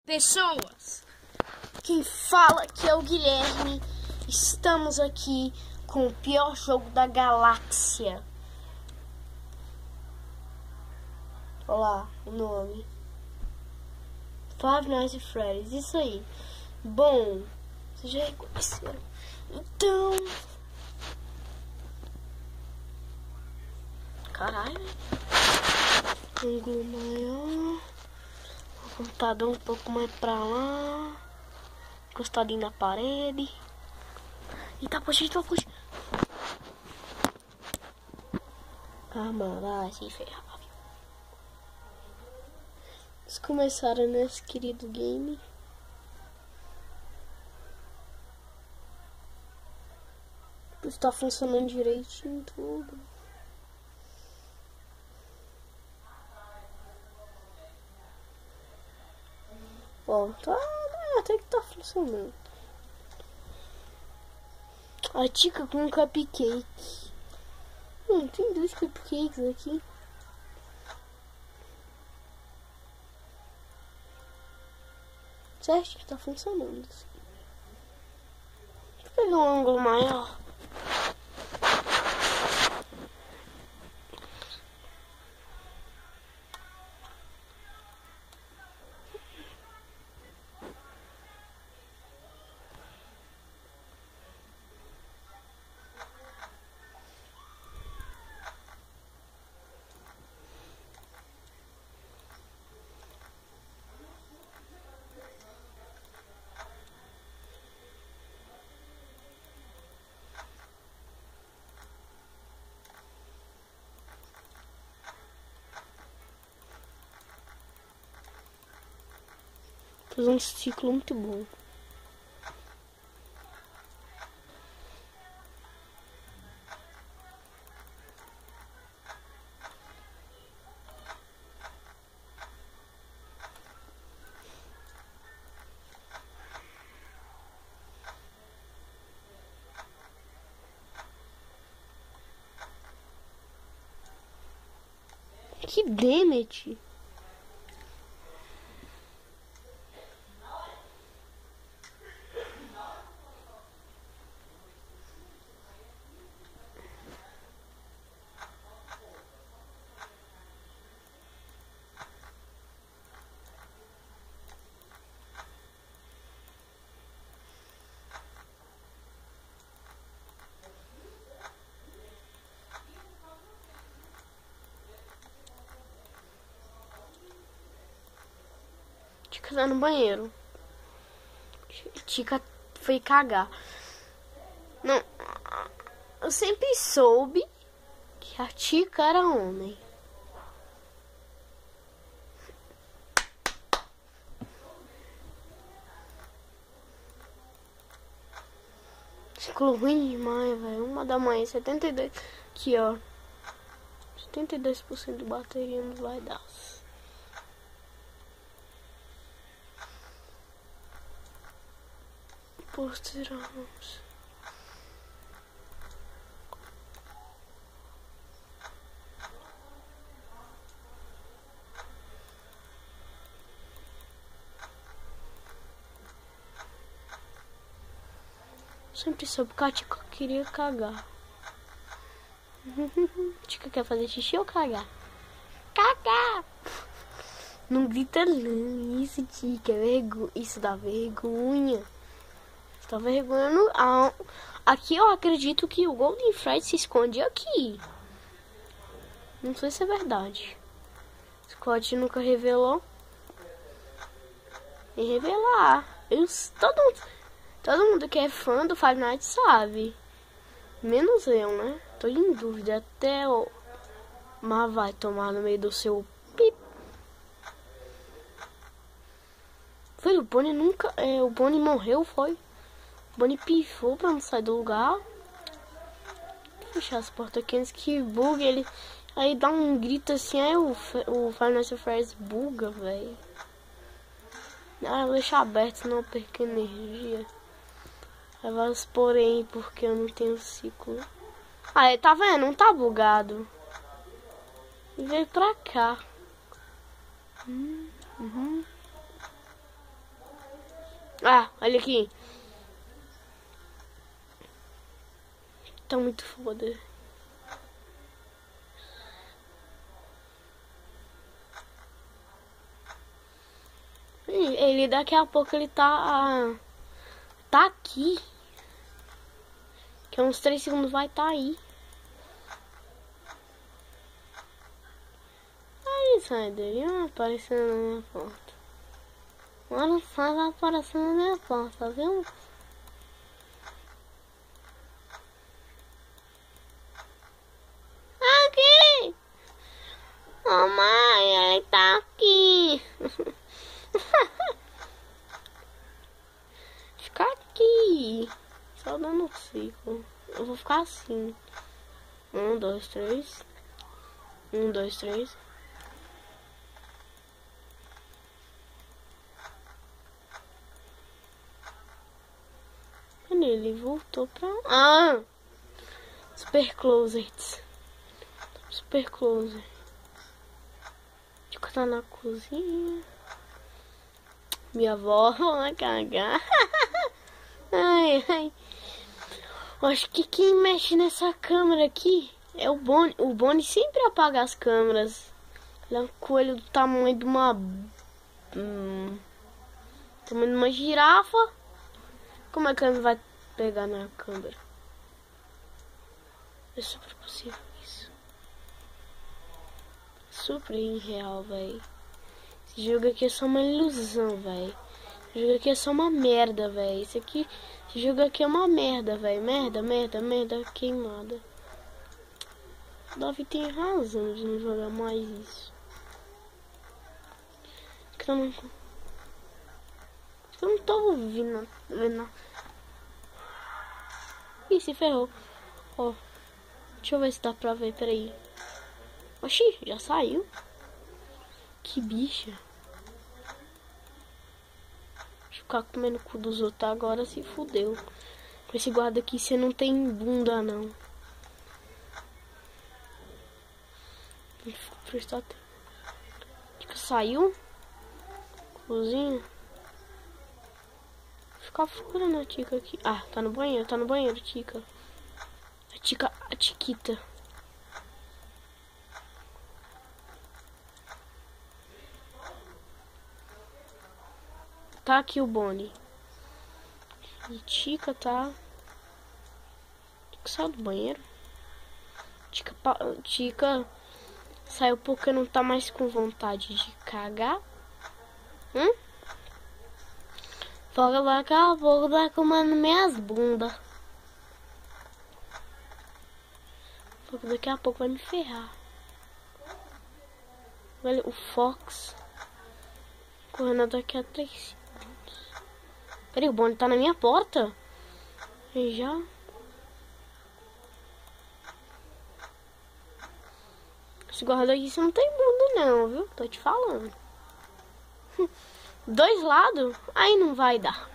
Pessoas, quem fala aqui é o Guilherme. Estamos aqui com o pior jogo da galáxia. Olha lá o nome: Five Nights at Freddy's. Isso aí. Bom, vocês já reconheceram. Então, caralho, ângulo maior, o computador um pouco mais pra lá, encostadinho na parede. E tá puxando, tá puxando. Ah, mano, vai se ferrar. Vamos começar nesse querido game. Está funcionando direitinho tudo. Ó, tá, até que tá funcionando. A tica com um cupcake. Tem dois cupcakes aqui. Você acha que tá funcionando assim? Vou pegar um ângulo maior. Fazer um ciclo muito bom. Que damage! Tica tá no banheiro. Tica foi cagar. Não, eu sempre soube que a Tica era homem. Ciclo ruim demais, velho. 1 da manhã, 72. Aqui, ó. 72% de bateria não vai dar. Posteramos. Sempre soube que a Tica queria cagar. Tica quer fazer xixi ou cagar? Cagar! Não grita não. Isso, Tica, é vergonha. Isso dá vergonha. Tá vergonhando. Aqui eu acredito que o Golden Freddy se esconde aqui. Não sei se é verdade. Scott nunca revelou. E revelar. Todo mundo que é fã do Five Nights sabe. Menos eu, né? Tô em dúvida até o... Mas vai tomar no meio do seu pip. Foi o Bonnie nunca... o Bonnie morreu, foi? O Bonnie pifou pra não sair do lugar. Fechar as portas aqui antes que bugue ele. Aí dá um grito assim, aí o Five Nights at Freddy's buga, velho. Ah, eu vou deixar aberto, senão eu perco energia. Aí vai os porém, porque eu não tenho ciclo. Aí, tá vendo? Não tá bugado. E veio pra cá. Ah, olha aqui. Tá muito foda. Ele daqui a pouco ele tá aqui. Que uns 3 segundos vai tá aí. Aí sai dele, aparecendo na minha porta. Olha só, vai aparecendo na minha porta, viu? Aqui! Oh, mãe, ele tá aqui. Ficar aqui. Só dando um ciclo. Eu vou ficar assim. 1, 2, 3. 1, 2, 3. Ele voltou pra... Ah! Super closet. Super close. Tipo, tá na cozinha. Minha avó vai cagar. Ai, ai. Eu acho que quem mexe nessa câmera aqui é o Bonnie. O Bonnie sempre apaga as câmeras. Ele é um coelho do tamanho de uma... tamanho de uma girafa. Como é que ele vai pegar na câmera? É super possível isso. Super irreal, velho. Esse jogo aqui é só uma ilusão, velho. Esse jogo aqui é só uma merda, velho. Esse jogo aqui é uma merda, velho. Merda, merda, merda queimada. O Davi tem razão de não jogar mais isso. Porque eu não tô ouvindo, vendo. Ih, se ferrou. Ó, deixa eu ver se dá pra ver, peraí. Oxi, já saiu. Que bicha. Deixa eu ficar comendo o cu dos outros agora, se fudeu. Com esse guarda aqui, você não tem bunda, não. Prestar atenção. Tica saiu. Cozinha. Ficar procurando a Tica aqui. Ah, tá no banheiro, Tica. A Tiquita. Tá aqui o Bonnie. E Tica tá... Tica saiu do banheiro. Tica saiu porque não tá mais com vontade de cagar. Foga daqui a pouco tá comendo minhas bundas. Foga daqui a pouco vai me ferrar. Olha o Fox. Correndo daqui a 3 segundos. Peraí, o Bonnie tá na minha porta. E já... Esse guarda aqui você não tem bunda não, viu? Tô te falando. 2 lados? Aí não vai dar.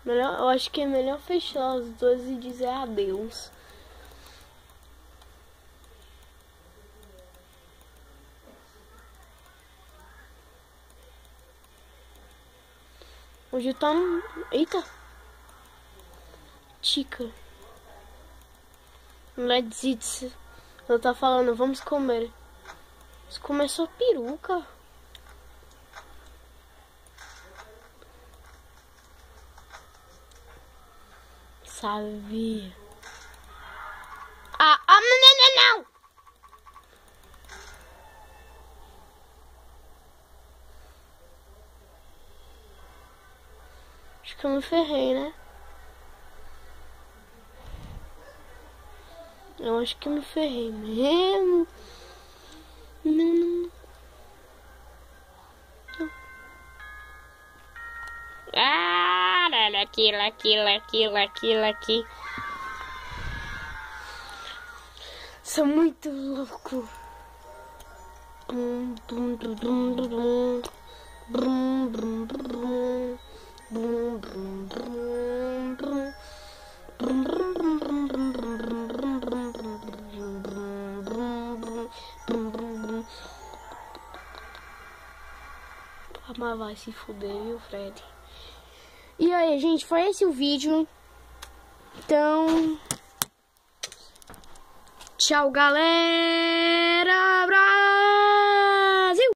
Melhor, eu acho que é melhor fechar os dois e dizer adeus. Hoje tá no... Eita! Tica. Let's eat. Ela tá falando, vamos comer. Vamos comer sua peruca. Sabia. Não. Acho que eu me ferrei, né? Eu acho que me ferrei mesmo. Não. Ah, aqui. Sou muito louco. Mas vai se fuder, viu, Fred? E aí, gente, foi esse o vídeo. Então... Tchau, galera!